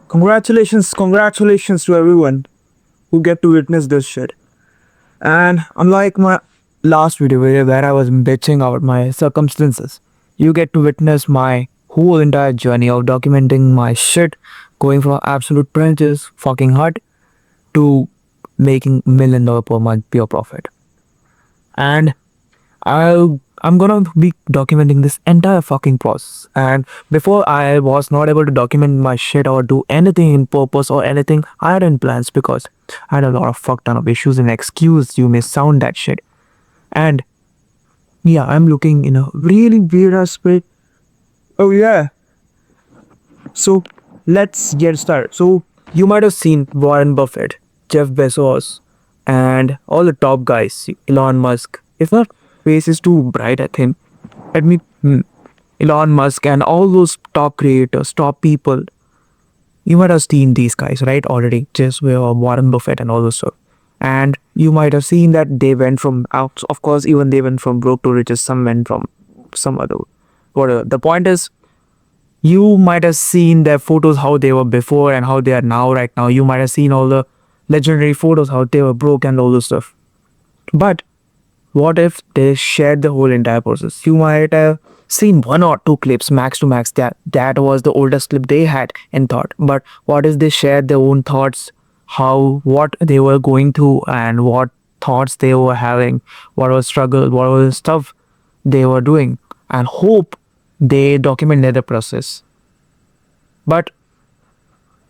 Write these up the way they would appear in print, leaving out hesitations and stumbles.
Congratulations to everyone who get to witness this shit. And unlike my last video where I was bitching about my circumstances, you get to witness my whole entire journey of documenting my shit, going from absolute trenches, fucking hard, to making $1 million per month pure profit. And I'm gonna be documenting this entire fucking process. And before I was not able to document my shit or do anything in purpose or anything I had in plans because I had a lot of fuck ton of issues and excuse you may sound that shit. And yeah, I'm looking in a really weird aspect. Oh yeah. So let's get started. So you might have seen Warren Buffett, Jeff Bezos, and all the top guys, Elon Musk. If our face is too bright at him, let me Elon Musk and all those top creators, top people. You might have seen these guys, right? Already, just Warren Buffett and all those stuff. And you might have seen that they went from out. Of course, even they went from broke to riches. Some went from some other. Whatever. The point is, you might have seen their photos how they were before and how they are now. Right now, you might have seen all the legendary photos how they were broke and all this stuff. But what if they shared the whole entire process? You might have seen one or two clips max to max. That was the oldest clip they had in thought. But what if they shared their own thoughts, how what they were going through and what thoughts they were having, what was struggle, what was stuff they were doing, and hope they documented the process. But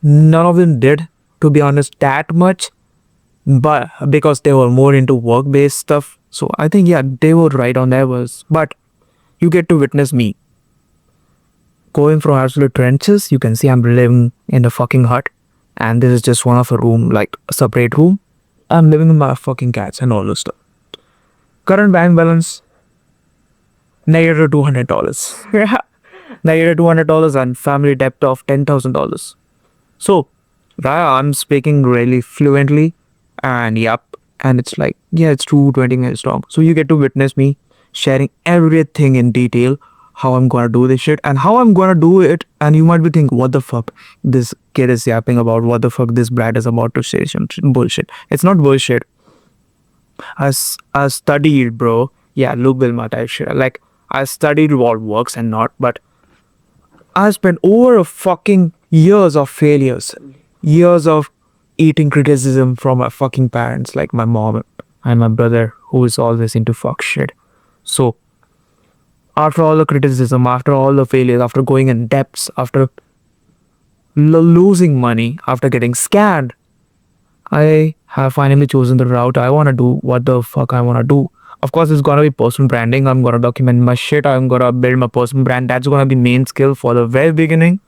none of them did, to be honest, that much. But because they were more into work-based stuff, so I think yeah, they were right on their words. But you get to witness me going from absolute trenches. You can see I'm living in a fucking hut, and this is just one of a room, like a separate room. I'm living with my fucking cats and all this stuff. Current bank balance negative $200. Yeah, negative $200 and family debt of $10,000. So, Raya, I'm speaking really fluently, and yep, and it's like, yeah, it's 20 minutes long. So you get to witness me sharing everything in detail, how I'm gonna do this shit and how I'm gonna do it. And you might be thinking, what the fuck this kid is yapping about? What the fuck this brat is about to say some bullshit? It's not bullshit. I studied, bro. Yeah, Luke Wilma type shit. Like, I studied what works and not, but I spent over a fucking years of failures, years of eating criticism from my fucking parents, like my mom and my brother, who is always into fuck shit. So, after all the criticism, after all the failures, after going in depths, after losing money, after getting scammed, I have finally chosen the route I want to do what the fuck I want to do. Of course, it's gonna be personal branding. I'm gonna document my shit. I'm gonna build my personal brand. That's gonna be main skill for the very beginning.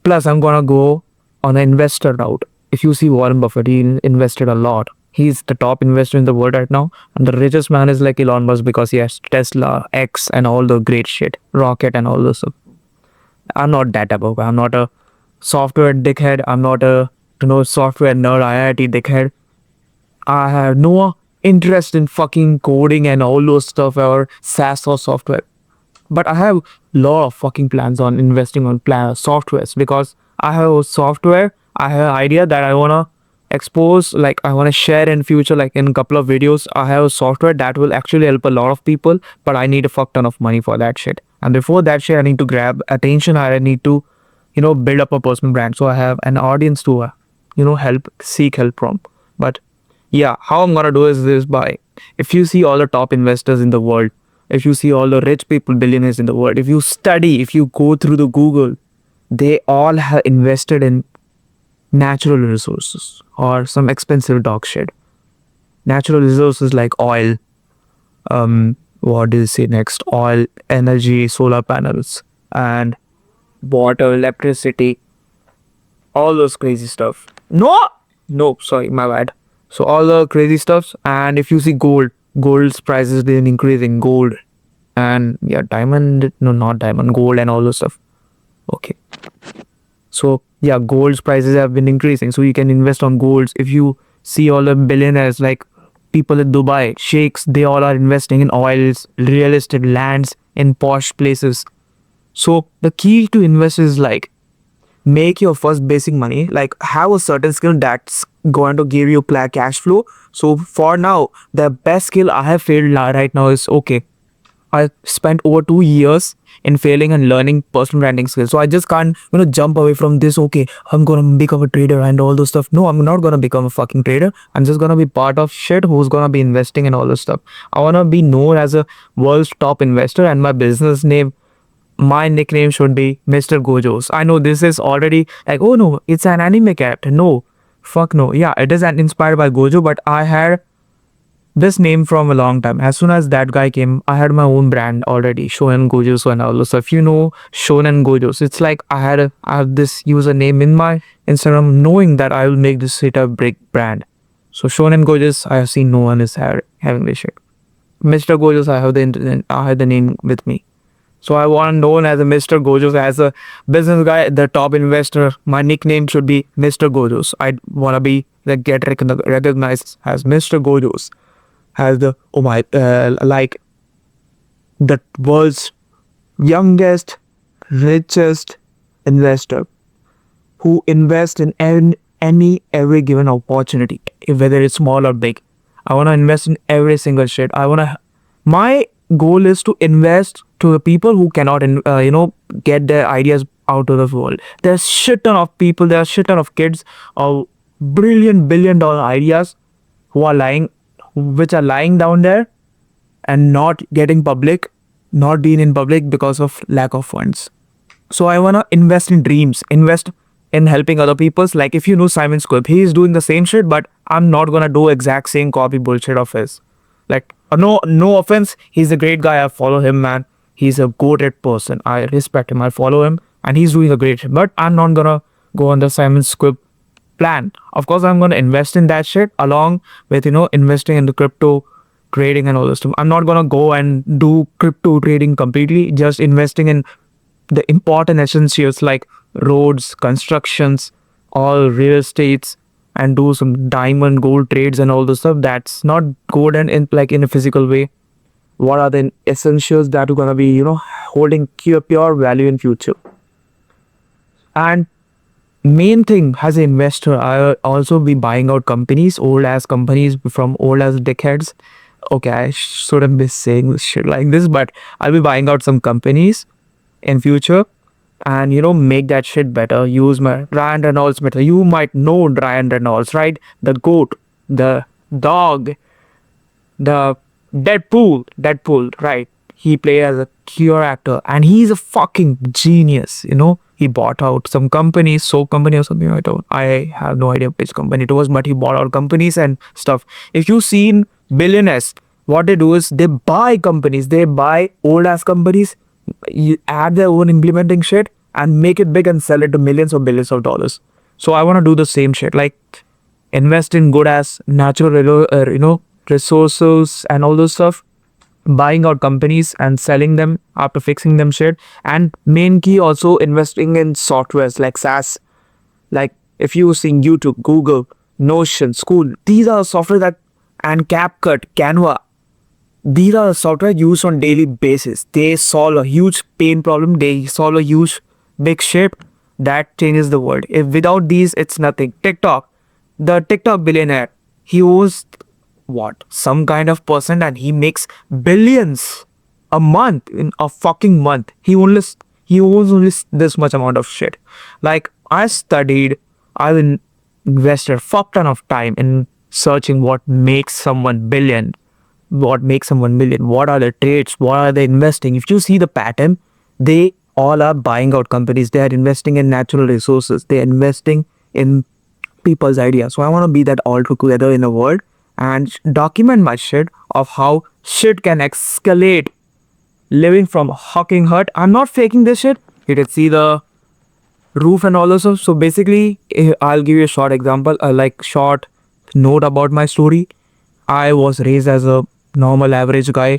Plus, I'm gonna go on the investor route. If you see Warren Buffett, he invested a lot. He's the top investor in the world right now. And the richest man is like Elon Musk because he has Tesla, X, and all the great shit, Rocket, and all this stuff. I'm not that type of guy. I'm not a software dickhead. I'm not a software nerd IIT dickhead. I have no interest in fucking coding and all those stuff or SaaS or software. But I have a lot of fucking plans on investing on softwares because I have a software. I have an idea that I wanna expose, like I wanna share in future, like in a couple of videos. I have a software that will actually help a lot of people, but I need a fuck ton of money for that shit. And before that shit, I need to grab attention. I need to, build up a personal brand. So I have an audience to, seek help from. But yeah, how I'm gonna do is this by, if you see all the top investors in the world, if you see all the rich people, billionaires in the world, if you study, if you go through the Google, they all have invested in natural resources or some expensive dog shit. Natural resources like oil, what do you say next? Oil, energy, solar panels, and water, electricity, all those crazy stuff. No, sorry, my bad. So all the crazy stuffs, and if you see gold's prices been increasing, gold, and yeah, diamond, no, not diamond, gold, and all those stuff. Okay. So yeah, gold's prices have been increasing, so you can invest on golds. If you see all the billionaires, like people in Dubai, sheikhs, they all are investing in oils, real estate, lands in posh places. So the key to invest is like make your first basic money, like have a certain skill that's going to give you cash flow. So for now, the best skill I have failed right now is, okay, I spent over 2 years in failing and learning personal branding skills. So I just can't, jump away from this. Okay, I'm gonna become a trader and all those stuff. No, I'm not gonna become a fucking trader. I'm just gonna be part of shit who's gonna be investing in all this stuff. I wanna be known as a world's top investor, and my nickname should be Mr. Gojos. I know this is already like, oh no, it's an anime character. No, fuck no. Yeah, it is inspired by Gojo, but I had this name from a long time. As soon as that guy came, I had my own brand already, Shonen Gojos and all those stuff. You know, Shonen Gojos. It's like I have this username in my Instagram, knowing that I will make this shit a big brand. So Shonen Gojos, I have seen no one is having this shit. Mr. Gojos, I have the name with me. So I want known as a Mr. Gojos, as a business guy, the top investor. My nickname should be Mr. Gojos. I want to be like recognized as Mr. Gojos, as the like the world's youngest, richest investor who invest in every given opportunity, whether it's small or big. I want to invest in every single shit. My goal is to invest to the people who cannot, get their ideas out of the world. There's shit ton of people, there's shit ton of kids of brilliant $1 billion ideas who are which are lying down there and not getting public, not being in public because of lack of funds. So I wanna invest in dreams, invest in helping other people's. Like if you know Simon Squibb, he is doing the same shit, but I'm not gonna do exact same copy bullshit of his. Like no offense, he's a great guy. I follow him, man. He's a goated person. I respect him. I follow him, and he's doing a great shit. But I'm not gonna go on the Simon Squibb plan. Of course, I'm gonna invest in that shit along with investing in the crypto trading and all this stuff. I'm not gonna go and do crypto trading completely. Just investing in the important essentials like roads, constructions, all real estates, and do some diamond gold trades and all this stuff. That's not gold and in a physical way. What are the essentials that are gonna be holding pure value in future? And main thing, as an investor, I also be buying out companies, old ass companies from old ass dickheads. Okay, I shouldn't be saying this shit like this, but I'll be buying out some companies in future and make that shit better. Use my Ryan Reynolds better. You might know Ryan Reynolds, right? The goat, the dog, the Deadpool, right? He played as a cure actor and he's a fucking genius. He bought out some companies, soap company or something. I have no idea which company it was, but he bought out companies and stuff. If you've seen billionaires, what they do is they buy companies, they buy old ass companies, add their own implementing shit and make it big and sell it to millions or billions of dollars. So I want to do the same shit, like invest in good ass natural, resources and all those stuff, buying out companies and selling them after fixing them shit. And main key, also investing in softwares like SaaS, like if you sing YouTube, Google, Notion, School, these are software that, and CapCut, Canva, these are software used on daily basis. They solve a huge pain problem. They solve a huge big shape that changes the world. If without these, it's nothing. TikTok, the TikTok billionaire, he owns what, some kind of person, and he makes billions a month, in a fucking month. He owns only this much amount of shit. Like I invested a fuck ton of time in searching what makes someone billion, what makes someone million, what are the traits, what are they investing. If you see the pattern, they all are buying out companies. They are investing in natural resources. They are investing in people's ideas. So I want to be that all together in the world and document my shit of how shit can escalate living from Hawking Hut. I'm not faking this shit. You can see the roof and all those stuff. So basically, I'll give you a short example, short note about my story. I was raised as a normal average guy,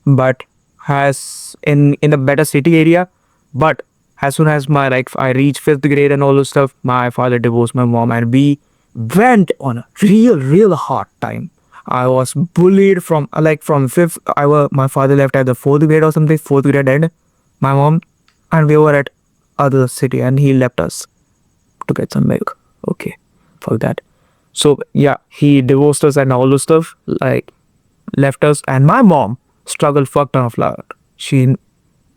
but has in a better city area. But as soon as I reached 5th grade and all those stuff, my father divorced my mom and we went on a real hard time. I was bullied from fifth. My father left at the 4th grade or something. 4th grade end. My mom and we were at other city and he left us. to get some milk. Okay, fuck that. So yeah, he divorced us and all those stuff, like left us. And my mom struggled fuck ton of lot. She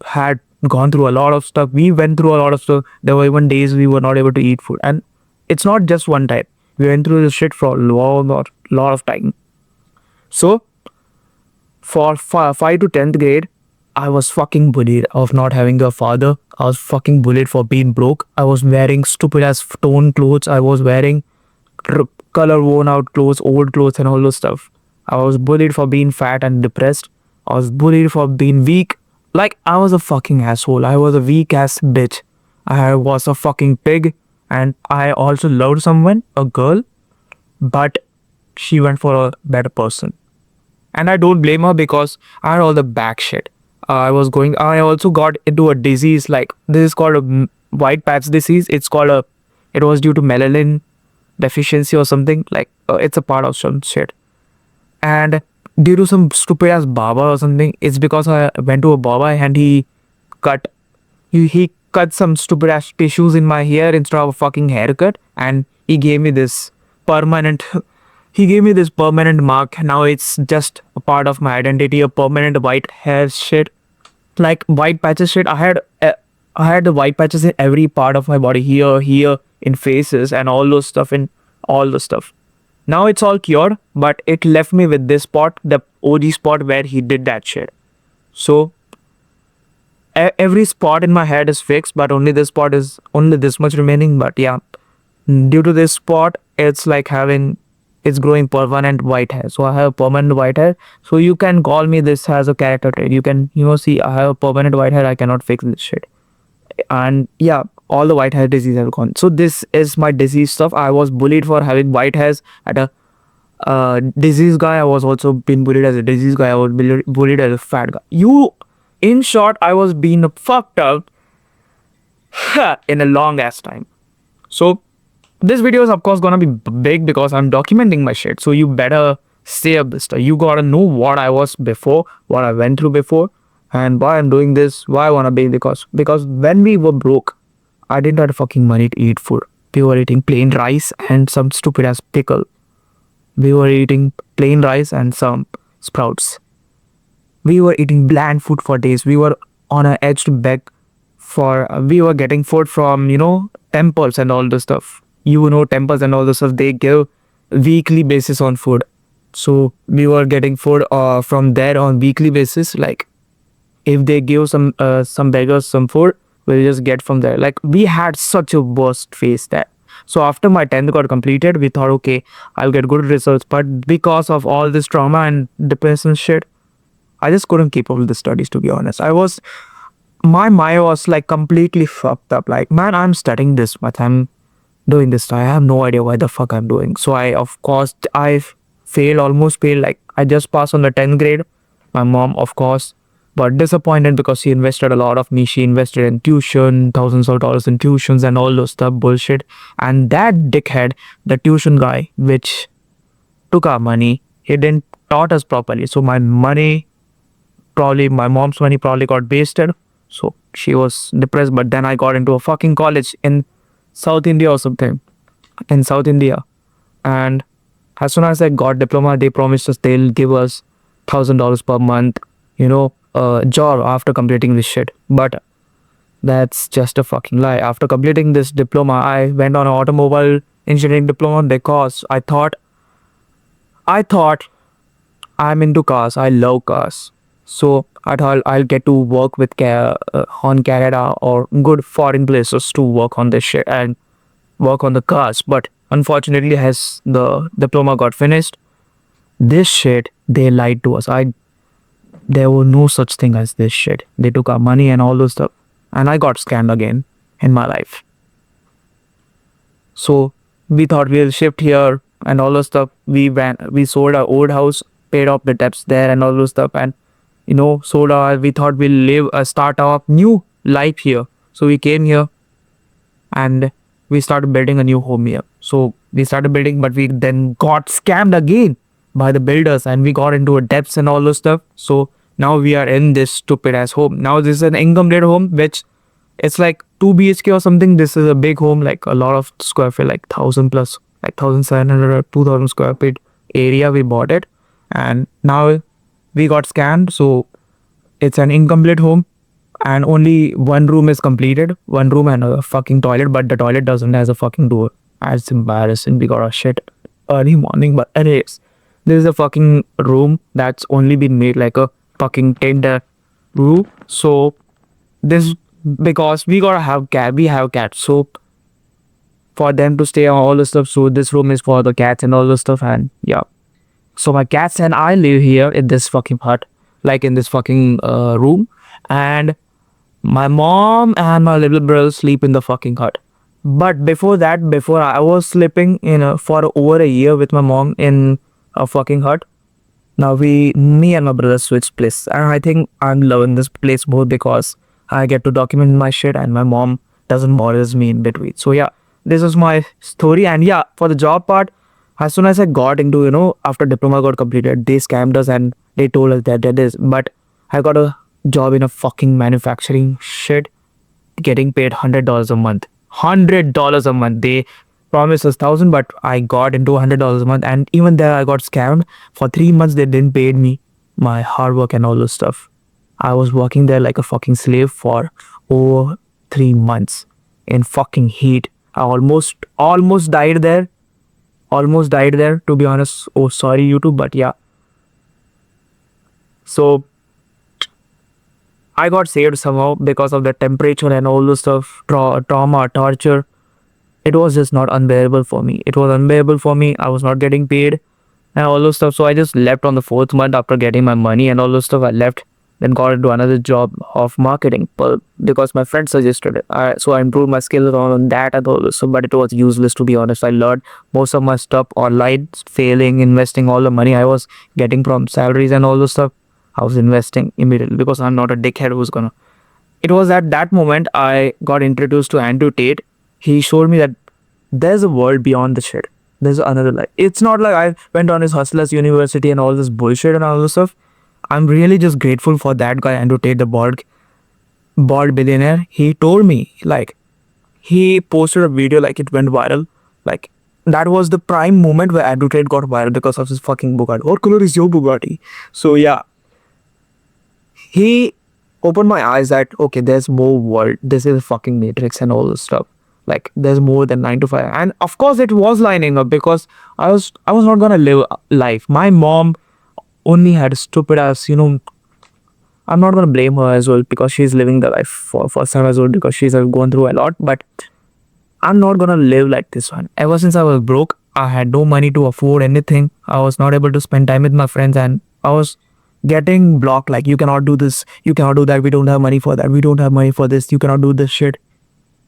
had gone through a lot of stuff. We went through a lot of stuff. There were even days we were not able to eat food, and it's not just one time. We went through this shit for a lot of time. So for 5 to 10th grade, I was fucking bullied of not having a father. I was fucking bullied for being broke. I was wearing stupid ass torn clothes. I was wearing color worn out clothes, old clothes, and all those stuff. I was bullied for being fat and depressed. I was bullied for being weak. Like, I was a fucking asshole. I was a weak ass bitch. I was a fucking pig. And I also loved someone, a girl, but she went for a better person. And I don't blame her because I had all the back shit. I also got into a disease, like this is called a white patch disease. It was due to melanin deficiency or something. Like it's a part of some shit. And due to some stupid ass baba or something, it's because I went to a baba and cut, he cut some stupid ass tissues in my hair instead of a fucking haircut. And he gave me this permanent he gave me this permanent mark. Now it's just a part of my identity, a permanent white hair shit, like white patches shit. I had the white patches in every part of my body, here, in faces, and all those stuff, in all the stuff. Now it's all cured, but it left me with this spot, the OG spot where he did that shit. So every spot in my head is fixed, but only this spot is only this much remaining. But yeah, due to this spot, it's growing permanent white hair. So I have permanent white hair. So you can call me this as a character trait. You can, see, I have permanent white hair. I cannot fix this shit. And yeah, all the white hair disease have gone. So this is my disease stuff. I was bullied for having white hairs at a disease guy. I was also being bullied as a disease guy. I was bullied as a fat guy. In short, I was being fucked up in a long ass time. So this video is of course gonna be big because I'm documenting my shit. So you better stay up this stuff. You gotta know what I was before, what I went through before, and why I'm doing this, why I wanna be, because when we were broke, I didn't have fucking money to eat food. We were eating plain rice and some stupid ass pickle. We were eating plain rice and some sprouts. We were eating bland food for days. We were on an edge to beg for. We were getting food from temples and all the stuff. Temples and all the stuff. They give weekly basis on food. So we were getting food from there on weekly basis. Like if they give some beggars some food, we'll just get from there. Like we had such a worst phase there. So after my 10th got completed, we thought, okay, I'll get good results. But because of all this trauma and depression shit, I just couldn't keep up with the studies, to be honest. My mind was like completely fucked up. Like, man, I'm studying this much. I'm doing this. I have no idea why the fuck I'm doing. So I almost failed. Like I just passed on the 10th grade. My mom, of course, but disappointed because she invested a lot of me. She invested in tuition, thousands of dollars in tuitions and all those stuff bullshit. And that dickhead, the tuition guy, which took our money, he didn't taught us properly. So my mom's money probably got wasted. So she was depressed. But then I got into a fucking college in South India or something. In South India. And as soon as I got diploma, they promised us they'll give us $1,000 per month, job after completing this shit. But that's just a fucking lie. After completing this diploma, I went on an automobile engineering diploma because I thought I'm into cars. I love cars. So I thought I'll get to work with on Canada or good foreign places to work on this shit and work on the cars. But unfortunately, as the diploma got finished, this shit, they lied to us. There was no such thing as this shit. They took our money and all those stuff. And I got scammed again in my life. So we thought we'll shift here and all those stuff. We sold our old house, paid off the debts there and all those stuff. And we thought we'll start our new life here. So we came here and we started building a new home here. So we started building, but we then got scammed again by the builders and we got into a debts and all those stuff. So now we are in this stupid ass home. Now this is an income rate home, which It's like 2 BHK or something. This is a big home, like a lot of square feet, like 1,000 plus, like 1,700 or 2,000 square feet area. We bought it, and now we got scammed. So it's an incomplete home, and only one room is completed, one room and a fucking toilet, but the toilet doesn't has a fucking door. It's embarrassing. We got our shit early morning, but anyways, this is a fucking room that's only been made like a fucking tender room. So this, because we gotta have cat, we have cats, so for them to stay on all the stuff. So this room is for the cats and all the stuff, and yeah. So my cats and I live here in this fucking hut, like in this fucking room, and my mom and my little brother sleep in the fucking hut. But before that, before I was sleeping in for over a year with my mom in a fucking hut. Now me and my brother switched place, and I think I'm loving this place more because I get to document my shit, and my mom doesn't bothers me in between. So yeah, this is my story, and yeah, for the job part, as soon as I got into, after diploma got completed, they scammed us and they told us that that is, but I got a job in a fucking manufacturing shit, getting paid $100 a month. $100 a month. They promised us 1,000, but I got into $100 a month, and even there I got scammed. For 3 months they didn't pay me my hard work and all this stuff. I was working there like a fucking slave for over 3 months in fucking heat. I almost died there. Almost died there, to be honest. Oh, sorry YouTube, but yeah. So I got saved somehow because of the temperature and all the stuff, trauma, torture. It was just not unbearable for me. It was unbearable for me. I was not getting paid and all those stuff. So I just left on the fourth month after getting my money and all those stuff. I left, then got into another job of marketing, but because my friend suggested it. So I improved my skills on that and all this. So, but it was useless, to be honest. I learned most of my stuff online, failing, investing all the money I was getting from salaries and all those stuff. I was investing immediately because I'm not a dickhead who's gonna. It was at that moment I got introduced to Andrew Tate. He showed me that there's a world beyond the shit. There's another life. It's not like I went on his Hustlers University and all this bullshit and all this stuff. I'm really just grateful for that guy, Andrew Tate, the bald billionaire. He told me, like, he posted a video, like, it went viral. Like, that was the prime moment where Andrew Tate got viral because of his fucking Bugatti. What color is your Bugatti? So yeah, he opened my eyes that okay, there's more world. This is a fucking matrix and all this stuff. Like there's more than 9 to 5. And of course it was lining up because I was not gonna live life. My mom only had a stupid ass, I'm not gonna blame her as well because she's living the life for first time as well because she's gone through a lot, but I'm not gonna live like this one. Ever since I was broke, I had no money to afford anything. I was not able to spend time with my friends, and I was getting blocked. Like, you cannot do this, you cannot do that, we don't have money for that, we don't have money for this, you cannot do this shit.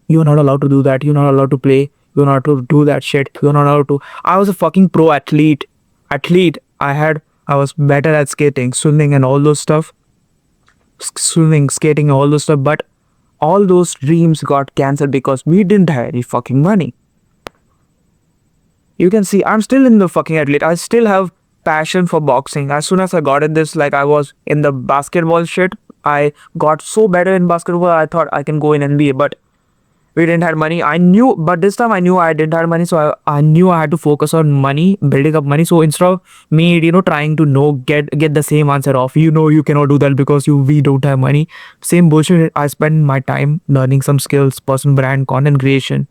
You're not allowed to do that, you're not allowed to play, you're not allowed to do that shit, you're not allowed to. I was a fucking pro athlete. I was better at skating, swimming, and all those stuff. Swimming, skating, all those stuff, but all those dreams got cancelled because we didn't have any fucking money. You can see I'm still in the fucking athlete. I still have passion for boxing. As soon as I got in this, like I was in the basketball shit, I got so better in basketball. I thought I can go in NBA, but we didn't have money. I knew, but this time I knew I didn't have money, so I knew I had to focus on money, building up money. So instead of me, trying to get the same answer of you cannot do that because we don't have money. Same bullshit. I spent my time learning some skills, personal brand, content creation,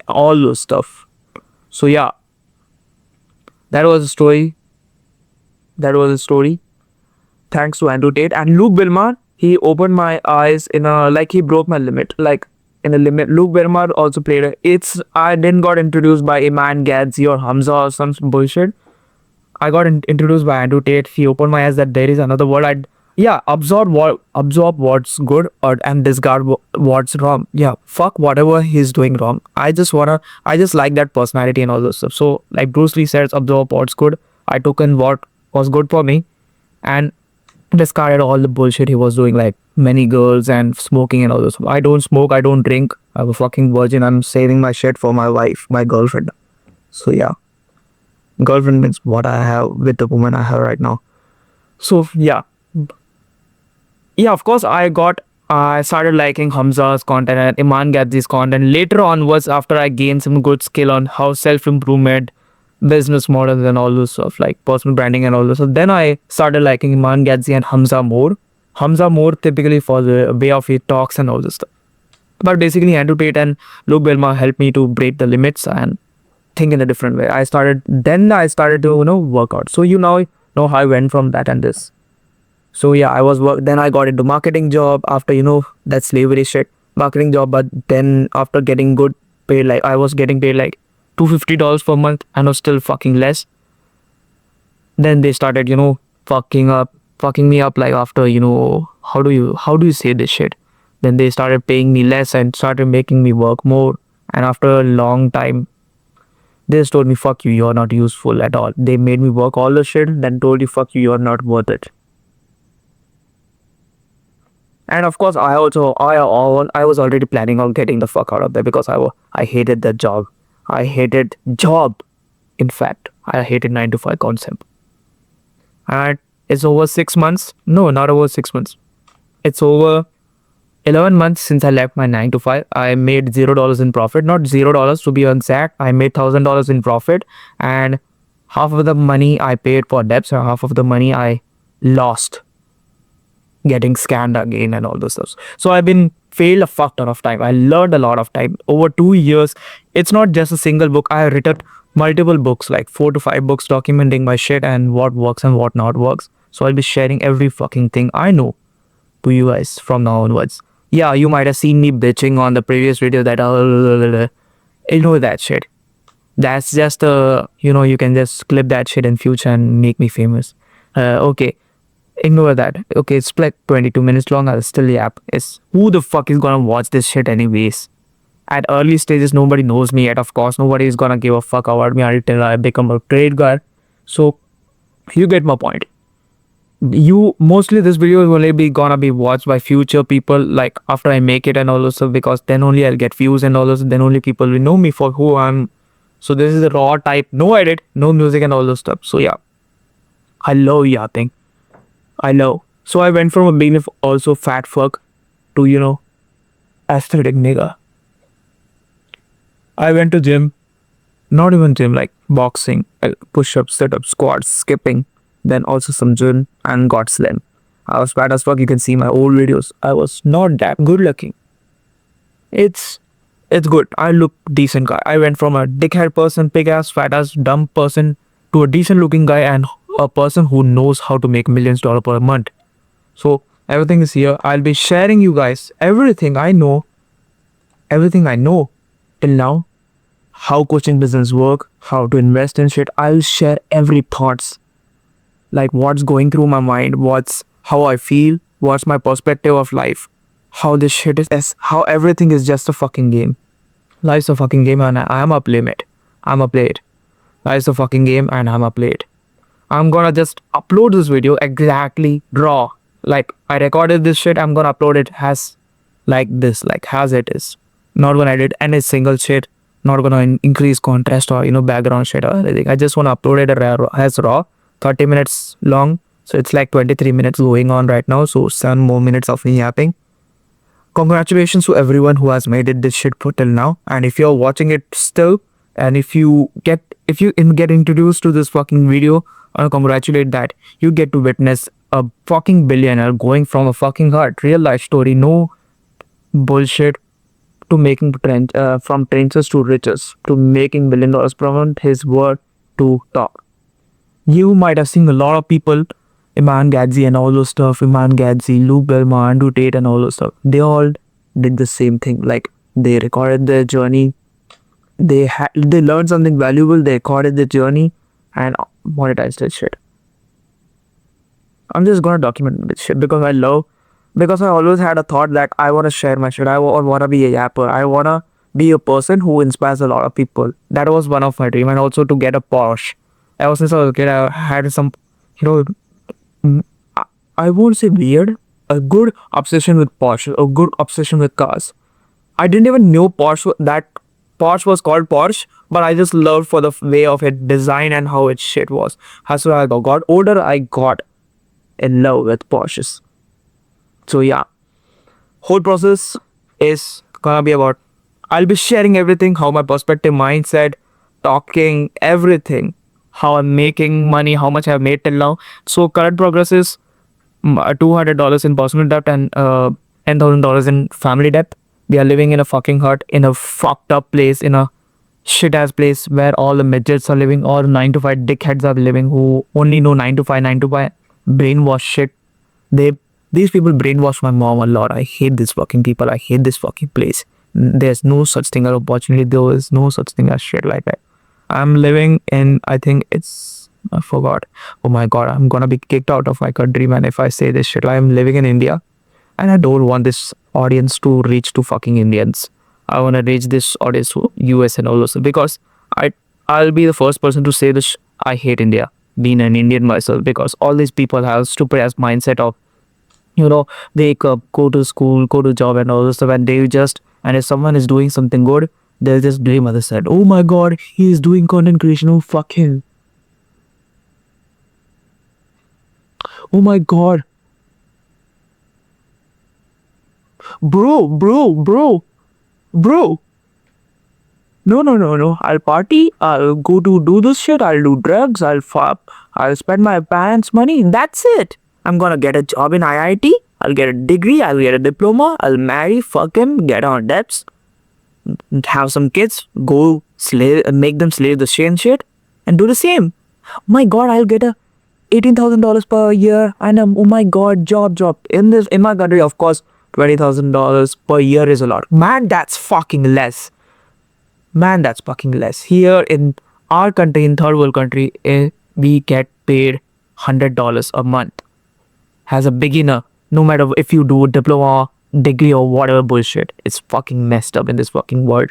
all those stuff. So yeah, that was a story. That was a story. Thanks to Andrew Tate and Luke Bilmar. He opened my eyes in a, like, he broke my limit. Like in a limit. Luke Bilmar also played it. I didn't got introduced by Iman Gadzi or Hamza or some bullshit. I got introduced by Andrew Tate. He opened my eyes that there is another world. Absorb what's good and discard what's wrong. Yeah, fuck whatever he's doing wrong. I just like that personality and all this stuff. So like Bruce Lee says, absorb what's good. I took in what was good for me and discarded all the bullshit he was doing, like many girls and smoking and all this. I don't smoke, I don't drink. I'm a fucking virgin. I'm saving my shit for my wife, my girlfriend. So yeah, girlfriend means what I have with the woman I have right now. So yeah, of course I got I started liking Hamza's content and Iman Gadzi's content. Later on was after I gained some good skill on how self-improvement, business models and all those stuff like personal branding and all those. So then I started liking Iman Gadzi and Hamza more. Hamza more typically for the way of he talks and all this stuff. But basically Andrew Tate and Luke Belma helped me to break the limits and think in a different way. I started to, work out. So you now know how I went from that and this. So yeah, then I got into marketing job after, that slavery shit, marketing job. But then after getting good paid, like I was getting paid like $250 per month and was still fucking less. Then they started, fucking me up like after, how do you say this shit? Then they started paying me less and started making me work more. And after a long time, they just told me, fuck you, you're not useful at all. They made me work all the shit, then told you, fuck you, you're not worth it. And of course, I was already planning on getting the fuck out of there because I hated that job. I hated job. In fact, I hated 9 to 5 concept. And it's over 6 months. No, not over 6 months. It's over 11 months since I left my 9 to 5. I made $0 in profit. Not $0 to be exact. I made $1,000 in profit, and half of the money I paid for debts, and half of the money I lost getting scammed again and all those stuff. So I've been failed a fuck ton of time. I learned a lot of time over 2 years. It's not just a single book. I have written multiple books, like 4 to 5 books documenting my shit and what works and what not works. So I'll be sharing every fucking thing I know to you guys from now onwards. Yeah, you might have seen me bitching on the previous video that ignore that shit. That's just you can just clip that shit in future and make me famous. Okay. Ignore that. Okay, it's like 22 minutes long. I'll still yap. It's who the fuck is gonna watch this shit anyways? At early stages, nobody knows me yet. Of course, nobody is gonna give a fuck about me until I become a trade guy. So, you get my point. You mostly this video is only gonna be watched by future people, like after I make it and all those stuff, because then only I'll get views and all those. Then only people will know me for who I'm. So this is the raw type, no edit, no music and all those stuff. So yeah, I love yapping. I know. So I went from being also fat fuck to, aesthetic nigga. I went to gym, not even gym, like boxing, push-ups, sit-ups, squats, skipping, then also some gym and got slim. I was fat as fuck. You can see my old videos. I was not that good looking. It's good. I look decent guy. I went from a dickhead person, big ass, fat ass, dumb person to a decent looking guy and a person who knows how to make $millions per month. So everything is here. I'll be sharing you guys everything I know till now, how coaching business work, how to invest in shit. I'll share every thoughts, like what's going through my mind, how I feel, what's my perspective of life, how this shit is, how everything is just a fucking game. Life's a fucking game and I'm a playmate. I'm a play it. Life's a fucking game and I'm a play it. I'm gonna just upload this video exactly raw. Like I recorded this shit, I'm gonna upload it as like this, like as it is. Not gonna edit any single shit, not gonna increase contrast or background shit or anything. I just wanna upload it as raw, 30 minutes long. So it's like 23 minutes going on right now. So 7 more minutes of me yapping. Congratulations to everyone who has made it this shit for till now. And if you're watching it still, and if you get introduced to this fucking video, I want to congratulate that you get to witness a fucking billionaire going from a fucking heart, real life story, no bullshit, to making from trenches to riches, to making $1 billion from his word to talk. You might have seen a lot of people, Iman Gadzi and all those stuff, Iman Gadzi, Luke Belma, Andrew Tate and all those stuff. They all did the same thing. Like they recorded their journey, they learned something valuable, they recorded their journey and monetized that shit. I'm just gonna document this shit because I always had a thought that I wanna share my shit. I wanna be a yapper. I wanna be a person who inspires a lot of people. That was one of my dream, and also to get a Porsche. Ever since I was a kid, I had some, I won't say weird, a good obsession with Porsche, a good obsession with cars. I didn't even know that Porsche was called Porsche, but I just loved for the way of it design and how its shit was. As I got older, I got in love with Porsches. So yeah, whole process is gonna be about, I'll be sharing everything, how my perspective, mindset, talking, everything, how I'm making money, how much I've made till now. So current progress is $200 in personal debt and $10,000 in family debt. We are living in a fucking hut, in a fucked up place, in a shit ass place where all the midgets are living, all 9 to 5 dickheads are living who only know 9 to 5, 9 to 5, brainwash shit. They These people brainwash my mom a lot. I hate these fucking people. I hate this fucking place. There's no such thing as opportunity. There is no such thing as shit like that. I'm living in, I think it's, I forgot. Oh my god, I'm gonna be kicked out of my country, man, if I say this shit. I'm living in India and I don't want this audience to reach to fucking Indians. I wanna reach this audience to US and all those because I I'll be the first person to say this. I hate India, being an Indian myself, because all these people have stupid ass mindset of, wake up, go to school, go to job and all this stuff, and they just, and if someone is doing something good, they'll just blame other side. Oh my god, he is doing content creation. Oh fuck him. Oh my god. Bro. No, no, no, no. I'll party. I'll go to do this shit. I'll do drugs. I'll spend my parents' money. That's it. I'm gonna get a job in IIT. I'll get a degree. I'll get a diploma. I'll marry, fuck him, get on debts, have some kids, go slave, make them slave the same shit, and do the same. My God, I'll get a $18,000 per year, and oh my God, job in my country. Of course, $20,000 per year is a lot. Man, that's fucking less. Man, that's fucking less. Here in our country, in third world country, we get paid $100 a month as a beginner. No matter if you do a diploma, degree, or whatever bullshit, it's fucking messed up in this fucking world.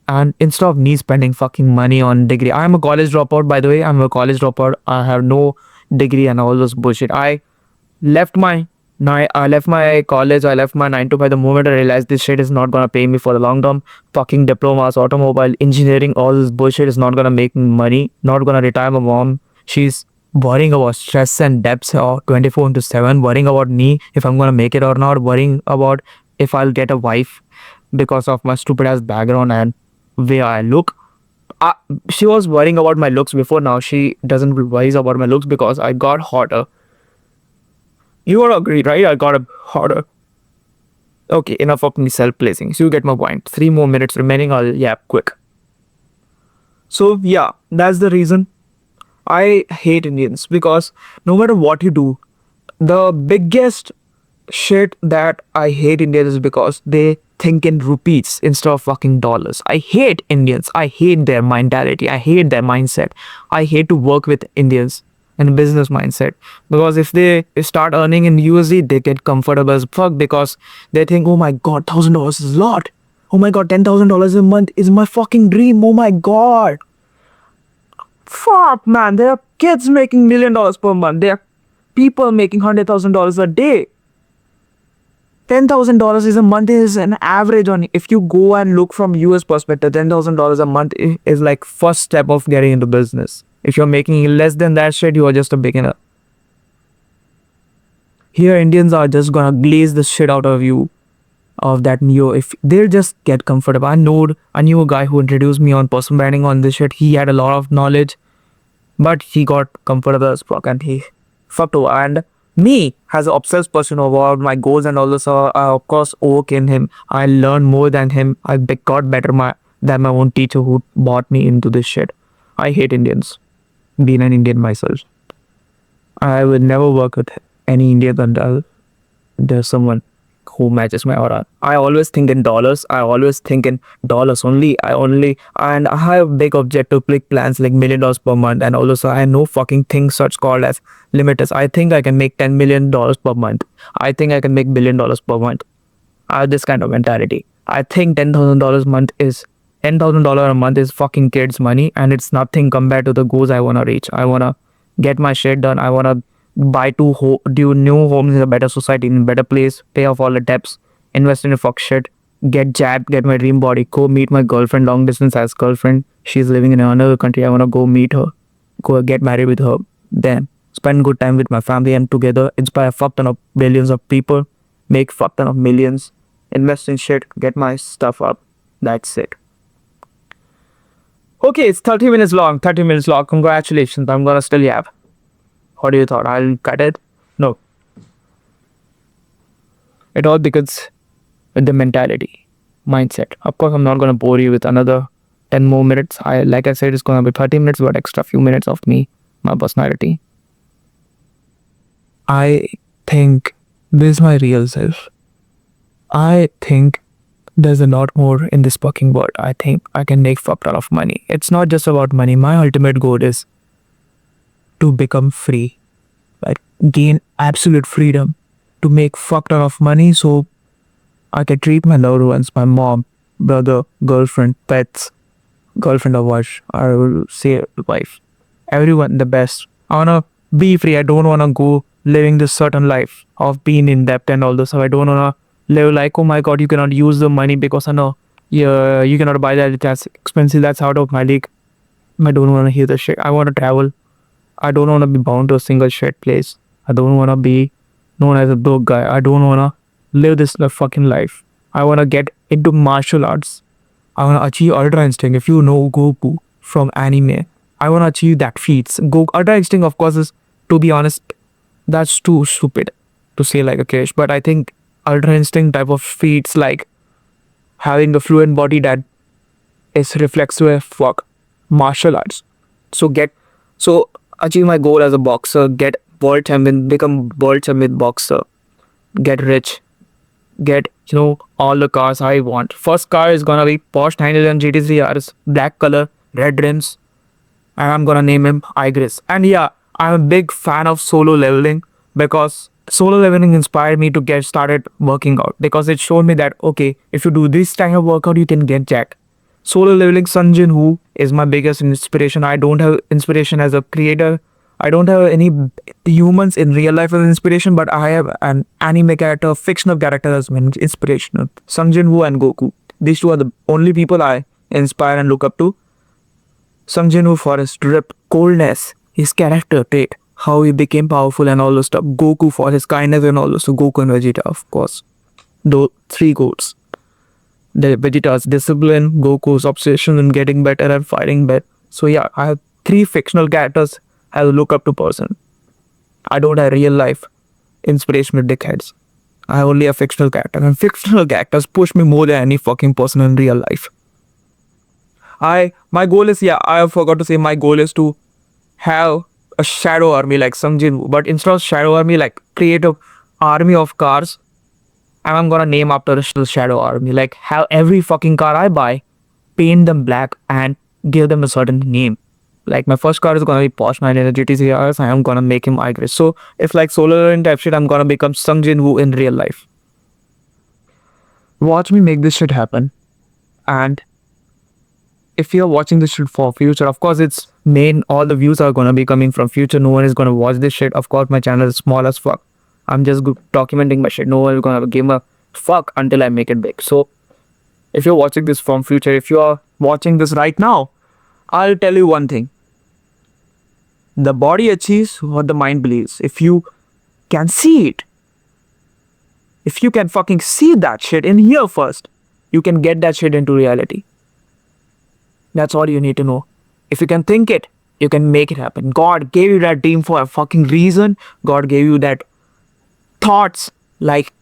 And instead of me spending fucking money on degree, I'm a college dropout, by the way. I'm a college dropout. I have no degree and all those bullshit. Left my I left my college. I left my 9 to 5 the moment I realized this shit is not gonna pay me for the long term. Fucking diplomas, automobile engineering, all this bullshit is not gonna make me money. Not gonna retire my mom. She's worrying about stress and debts 24 into 7. Worrying about me if I'm gonna make it or not. Worrying about if I'll get a wife because of my stupid ass background and way I look. She was worrying about my looks before. Now she doesn't worry about my looks because I got hotter. You would agree, right? I got a hotter. Okay, enough of me self-placing. So you get my point. 3 more minutes remaining. I'll yap quick. So yeah, that's the reason I hate Indians, because no matter what you do, the biggest shit that I hate Indians is because they think in rupees instead of fucking dollars. I hate Indians. I hate their mentality. I hate their mindset. I hate to work with Indians and business mindset, because if they start earning in USD, they get comfortable as fuck because they think, oh my god, $1,000 is a lot. Oh my god, $10,000 a month is my fucking dream. Oh my god. Fuck, man. There are kids making $1,000,000 per month. There are people making $100,000 a day. $10,000 is a month is an average on, if you go and look from US perspective, $10,000 a month is like first step of getting into business. If you're making less than that shit, you are just a beginner. Here Indians are just gonna glaze the shit out of you of that Neo. If they'll just get comfortable. I knew a guy who introduced me on personal branding on this shit. He had a lot of knowledge, but he got comfortable as fuck and he fucked over. And me, as an obsessed person about my goals and all this, I of course overcame him. I learned more than him. I got better than my own teacher who brought me into this shit. I hate Indians, being an Indian myself. I would never work with any Indian until there's someone who matches my aura. I always think in dollars. I always think in dollars only. And I have big objective, big plans like $1,000,000 per month. And also I know fucking things such called as limiters. I think I can make $10,000,000 per month. I think I can make $1,000,000,000 per month. I have this kind of mentality. I think $10,000 a month is fucking kids' money, and it's nothing compared to the goals I wanna reach. I wanna get my shit done. I wanna buy do new homes in a better society, in a better place, pay off all the debts, invest in a fuck shit, get jabbed, get my dream body, go meet my girlfriend long distance as girlfriend. She's living in another country. I wanna go meet her, go get married with her, then spend good time with my family and together inspire fuck ton of billions of people. make fuck ton of millions, invest in shit, get my stuff up. That's it. Okay, it's 30 minutes long. 30 minutes long. Congratulations. I'm gonna still yap. What do you thought? I'll cut it? No. It all begins with the mentality, mindset. Of course, I'm not gonna bore you with another 10 more minutes. Like I said, it's gonna be 30 minutes, but extra few minutes of me, my personality. I think this is my real self. I think there's a lot more in this fucking world. I think I can make fuck ton of money. It's not just about money. My ultimate goal is to become free, like gain absolute freedom to make fuck ton of money so I can treat my loved ones, my mom, brother, girlfriend, pets, girlfriend or wife, I will say wife, everyone the best. I wanna be free. I don't wanna go living this certain life of being in debt and all this stuff. I don't wanna live like, oh my god, you cannot use the money because I know you cannot buy that, that's expensive, that's out of my league. I don't wanna hear the shit. I wanna travel. I don't wanna be bound to a single shit place. I don't wanna be known as a broke guy. I don't wanna live this fucking life. I wanna get into martial arts. I wanna achieve Ultra Instinct. If you know Goku from anime, I wanna achieve that feats. Ultra Instinct, of course, is, to be honest, that's too stupid to say like a case. But I think Ultra Instinct type of feats, like having a fluent body that is reflexive fuck martial arts. So achieve my goal as a boxer, get world champion, become world champion boxer, get rich, get all the cars I want. First car is gonna be Porsche 911 GT3 RS, black color, red rims, and I'm gonna name him Igris. And yeah, I'm a big fan of solo leveling because solo leveling inspired me to get started working out because it showed me that okay, if you do this kind of workout, you can get jacked. Solo leveling Sun Jin Woo is my biggest inspiration. I don't have inspiration as a creator. I don't have any humans in real life as inspiration, but I have an anime character, fictional character as my inspiration. Sun Jin Woo and Goku. These two are the only people I inspire and look up to. Sun Jin Woo for his drip, coldness, his character trait, how he became powerful and all those stuff. Goku for his kindness and all those. So Goku and Vegeta, of course. Those three goals. The Vegeta's discipline, Goku's obsession in getting better and fighting better. So yeah, I have three fictional characters I look up to person. I don't have real life inspirational dickheads. I only have fictional characters, and fictional characters push me more than any fucking person in real life. My goal is, I forgot to say, my goal is to have a shadow army like Sung Jin Woo, but instead of shadow army, like create a army of cars, and I'm gonna name after the shadow army. Like have every fucking car I buy, paint them black and give them a certain name. Like my first car is gonna be Porsche 911 GT3 RS. I am gonna make him Igris. So if like solar and type shit, I'm gonna become Sung Jin Woo in real life. Watch me make this shit happen. And if you're watching this shit for future, of course it's main, all the views are gonna be coming from future. No one is gonna watch this shit. Of course my channel is small as fuck. I'm just documenting my shit. No one is gonna give a fuck until I make it big. So if you're watching this from future, if you are watching this right now, I'll tell you one thing. The body achieves what the mind believes. If you can see it, if you can fucking see that shit in here first, you can get that shit into reality. That's all you need to know. If you can think it, you can make it happen. God gave you that dream for a fucking reason. God gave you that thoughts like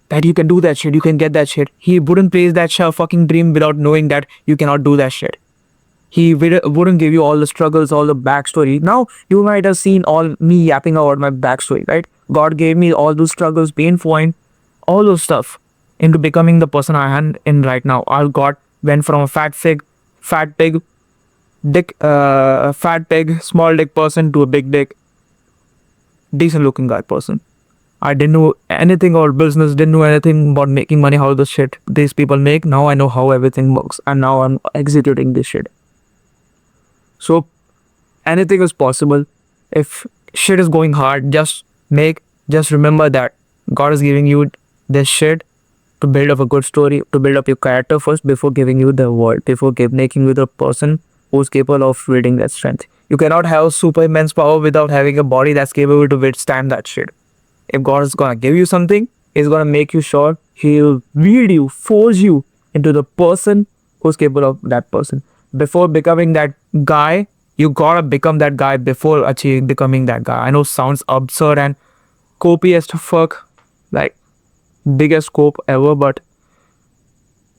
that you can do that shit, you can get that shit. He wouldn't place that fucking dream without knowing that you cannot do that shit. He wouldn't give you all the struggles, all the backstory. Now, you might have seen all me yapping about my backstory, right? God gave me all those struggles, pain point, all those stuff into becoming the person I am in right now. God went from a fat pig, small dick person to a big dick, decent looking guy person. I didn't know anything about business, didn't know anything about making money, how the shit these people make. Now I know how everything works and now I'm executing this shit. So anything is possible. If shit is going hard, just remember that God is giving you this shit to build up a good story, to build up your character first before giving you the world, before making you the person who's capable of wielding that strength. You cannot have super immense power without having a body that's capable to withstand that shit. If God is gonna give you something, He's gonna make you sure. He'll lead you, force you into the person who's capable of that person. Before becoming that guy, you gotta become that guy before achieving becoming that guy. I know sounds absurd and copious to fuck, like biggest scope ever, but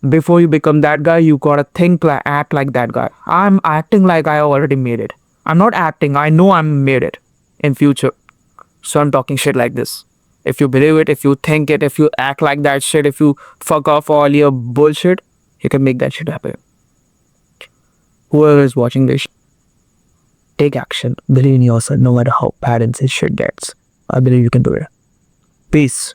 before you become that guy, you gotta think like act like that guy. I'm acting like I already made it. I'm not acting, I know I'm made it in future. So I'm talking shit like this. If you believe it, if you think it, if you act like that shit, if you fuck off all your bullshit, you can make that shit happen. Whoever is watching this, take action. Believe in yourself no matter how bad this shit gets. I believe you can do it. Peace.